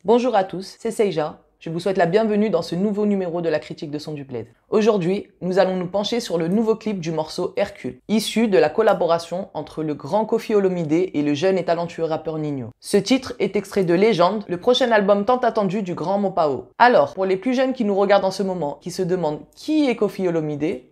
Bonjour à tous, c'est Seija. Je vous souhaite la bienvenue dans ce nouveau numéro de la critique de son du bled. Aujourd'hui, nous allons nous pencher sur le nouveau clip du morceau Hercule, issu de la collaboration entre le grand Koffi Olomide et le jeune et talentueux rappeur Ninho. Ce titre est extrait de Légende, le prochain album tant attendu du grand Mopao. Alors, pour les plus jeunes qui nous regardent en ce moment, qui se demandent qui est Koffi Olomide,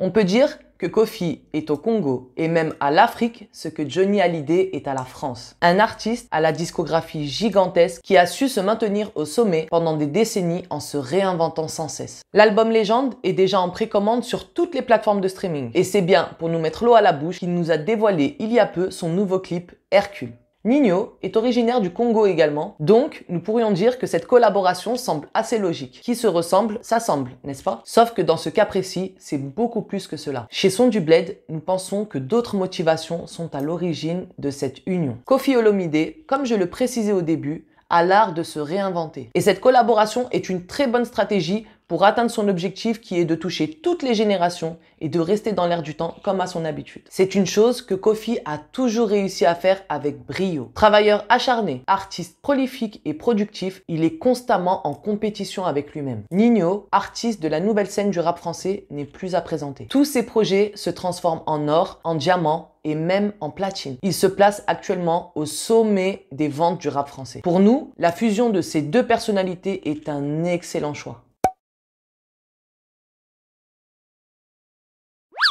on peut dire que Koffi est au Congo et même à l'Afrique ce que Johnny Hallyday est à la France. Un artiste à la discographie gigantesque qui a su se maintenir au sommet pendant des décennies en se réinventant sans cesse. L'album Légende est déjà en précommande sur toutes les plateformes de streaming. Et c'est bien pour nous mettre l'eau à la bouche qu'il nous a dévoilé il y a peu son nouveau clip Hercule. Ninho est originaire du Congo également, donc nous pourrions dire que cette collaboration semble assez logique. Qui se ressemble, s'assemble, n'est-ce pas? Sauf que dans ce cas précis, c'est beaucoup plus que cela. Chez Son du Bled, nous pensons que d'autres motivations sont à l'origine de cette union. Koffi Olomide, comme je le précisais au début, a l'art de se réinventer. Et cette collaboration est une très bonne stratégie pour atteindre son objectif qui est de toucher toutes les générations et de rester dans l'air du temps comme à son habitude. C'est une chose que Koffi a toujours réussi à faire avec brio. Travailleur acharné, artiste prolifique et productif, il est constamment en compétition avec lui-même. Ninho, artiste de la nouvelle scène du rap français, n'est plus à présenter. Tous ses projets se transforment en or, en diamant et même en platine. Il se place actuellement au sommet des ventes du rap français. Pour nous, la fusion de ces deux personnalités est un excellent choix.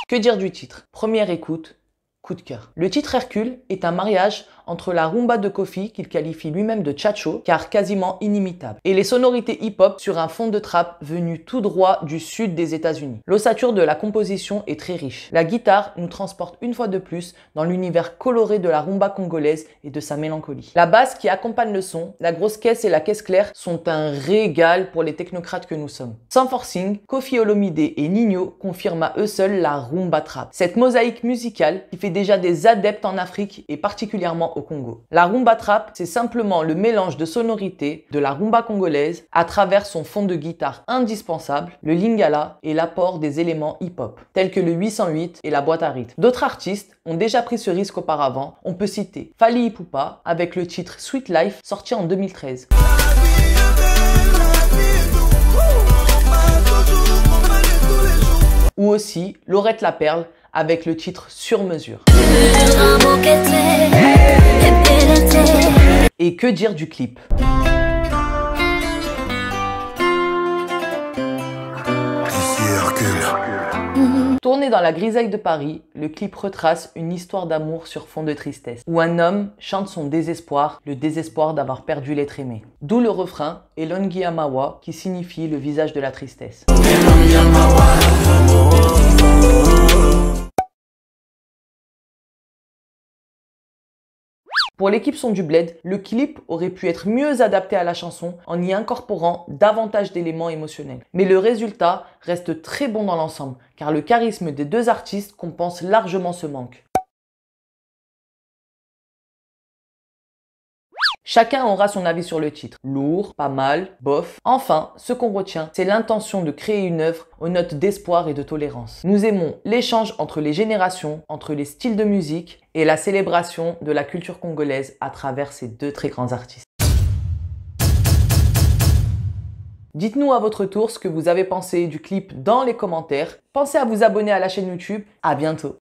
Que dire du titre? Première écoute, coup de cœur. Le titre Hercule est un mariage entre la rumba de Koffi, qu'il qualifie lui-même de tchatcho, car quasiment inimitable, et les sonorités hip-hop sur un fond de trap venu tout droit du sud des États-Unis. L'ossature de la composition est très riche. La guitare nous transporte une fois de plus dans l'univers coloré de la rumba congolaise et de sa mélancolie. La basse qui accompagne le son, la grosse caisse et la caisse claire sont un régal pour les technocrates que nous sommes. Sans forcing, Koffi Olomide et Ninho confirment à eux seuls la rumba trap. Cette mosaïque musicale qui fait déjà des adeptes en Afrique et particulièrement au Congo. La rumba trap, c'est simplement le mélange de sonorités de la rumba congolaise à travers son fond de guitare indispensable, le lingala et l'apport des éléments hip-hop, tels que le 808 et la boîte à rythme. D'autres artistes ont déjà pris ce risque auparavant. On peut citer Fally Ipupa avec le titre Sweet Life sorti en 2013. Ou aussi Laurette la Perle avec le titre Sur mesure. Et que dire du clip? Tourné dans la grisaille de Paris, le clip retrace une histoire d'amour sur fond de tristesse, où un homme chante son désespoir, le désespoir d'avoir perdu l'être aimé. D'où le refrain Elongi Amawa qui signifie le visage de la tristesse. Pour l'équipe Son du Bled, le clip aurait pu être mieux adapté à la chanson en y incorporant davantage d'éléments émotionnels. Mais le résultat reste très bon dans l'ensemble, car le charisme des deux artistes compense largement ce manque. Chacun aura son avis sur le titre. Lourd, pas mal, bof. Enfin, ce qu'on retient, c'est l'intention de créer une œuvre aux notes d'espoir et de tolérance. Nous aimons l'échange entre les générations, entre les styles de musique et la célébration de la culture congolaise à travers ces deux très grands artistes. Dites-nous à votre tour ce que vous avez pensé du clip dans les commentaires. Pensez à vous abonner à la chaîne YouTube. À bientôt.